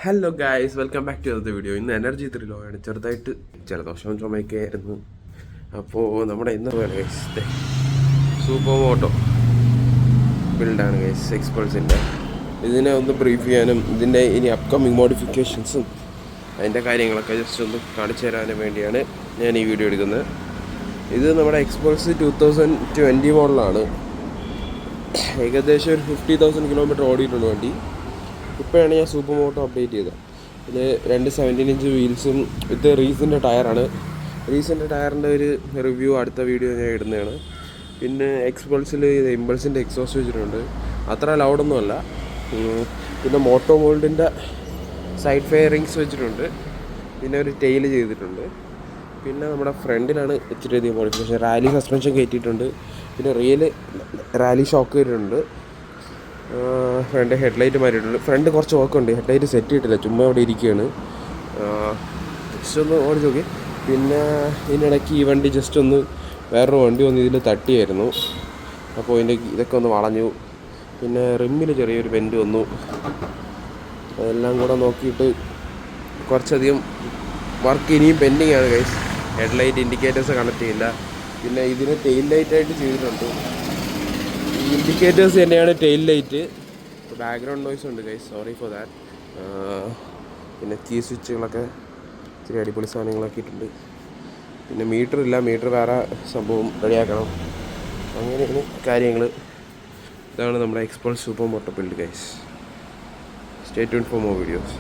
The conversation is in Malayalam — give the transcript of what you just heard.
Hello guys, welcome back to the video. ഇന്ന് എനർജി ത്രിലോയാണ്. ചെറുതായിട്ട് ജലദോഷവും ചുമയൊക്കെ ആയിരുന്നു. അപ്പോൾ നമ്മുടെ ഇന്ന് ഗൈസ് സൂപ്പർ മോട്ടോ ബിൽഡാണ് ഗൈസ്, എക്സ്പൾസിൻ്റെ. ഇതിനെ ഒന്ന് ബ്രീഫ് ചെയ്യാനും ഇതിൻ്റെ ഇനി അപ്കമിങ് മോഡിഫിക്കേഷൻസും അതിൻ്റെ കാര്യങ്ങളൊക്കെ ജസ്റ്റ് ഒന്ന് കാണിച്ചു തരാനും വേണ്ടിയാണ് ഞാൻ ഈ വീഡിയോ എടുക്കുന്നത്. ഇത് നമ്മുടെ എക്സ്പൾസ് 2020 മോഡലാണ്. ഏകദേശം ഒരു 50,000 കിലോമീറ്റർ ഓടിയിട്ടുണ്ട് വണ്ടി. ഇപ്പോഴാണ് ഞാൻ സൂപ്പർ മോട്ടോ അപ്ഡേറ്റ് ചെയ്തത്. ഇത് 2 17-ഇഞ്ച് വീൽസും വിത്ത് റീസെൻ്റ് ടയറാണ്. റീസെൻ്റ് ടയറിൻ്റെ ഒരു റിവ്യൂ അടുത്ത വീഡിയോ ഞാൻ ഇടുന്നതാണ്. പിന്നെ എക്സ്പൾസിൽ ഇത് ഇമ്പൾസിൻ്റെ എക്സോസ്റ്റ് വെച്ചിട്ടുണ്ട്. അത്ര ലൗഡൊന്നുമല്ല. പിന്നെ മോട്ടോ മോൾഡിൻ്റെ സൈഡ് ഫെയറിങ്സ് വെച്ചിട്ടുണ്ട്. പിന്നെ ഒരു ടെയിൽ ചെയ്തിട്ടുണ്ട്. പിന്നെ നമ്മുടെ ഫ്രണ്ടിലാണ് ഇച്ചിരി അധികം മോഡിഫിക്കേഷൻ. റാലി സസ്പെൻഷൻ കയറ്റിയിട്ടുണ്ട്. പിന്നെ റാലി ഷോക്ക് വരുന്നുണ്ട്. ഫ്രണ്ട് ഹെഡ്ലൈറ്റ് മാറിയിട്ടുണ്ട്. ഫ്രണ്ട് കുറച്ച് വർക്കുണ്ട്. ഹെഡ്ലൈറ്റ് സെറ്റ് ചെയ്തിട്ടില്ല, ചുമ്മാ ഇവിടെ ഇരിക്കുകയാണ്. ജസ്റ്റ് ഒന്ന് ഓടിച്ച് നോക്കി. പിന്നെ ഇതിനിടയ്ക്ക് ഈ വണ്ടി ജസ്റ്റ് ഒന്ന് വേറൊരു വണ്ടി വന്ന് ഇതിൽ തട്ടിയായിരുന്നു. അപ്പോൾ ഇതൊക്കെ ഒന്ന് വളഞ്ഞു. പിന്നെ റിമ്മിൽ ചെറിയൊരു ബെൻഡ് വന്നു. അതെല്ലാം കൂടെ നോക്കിയിട്ട് കുറച്ചധികം വർക്ക് ഇനിയും പെൻഡിങ് ആണ് ഗൈസ്. ഹെഡ്ലൈറ്റ് ഇൻഡിക്കേറ്റേഴ്സ് കണക്ട് ചെയ്യില്ല. പിന്നെ ഇതിന് ടെയിൽ ലൈറ്റായിട്ട് ചെയ്തിട്ടുണ്ട്. ഇൻഡിക്കേറ്റേഴ്സ് തന്നെയാണ് ടെയിൽ ലൈറ്റ്. ബാക്ക്ഗ്രൗണ്ട് നോയ്സ് ഉണ്ട് ഗൈസ്, സോറി ഫോർ ദാറ്റ്. പിന്നെ കീ സ്വിച്ചുകളൊക്കെ ഇച്ചിരി അടിപൊളി സാധനങ്ങളൊക്കെ ഇട്ടുണ്ട്. പിന്നെ മീറ്റർ ഇല്ല, മീറ്റർ വേറെ സംഭവം റെഡിയാക്കണം. അങ്ങനെയാണ് കാര്യങ്ങൾ. ഇതാണ് നമ്മുടെ Xpulse super moto build guys. Stay tuned for more videos.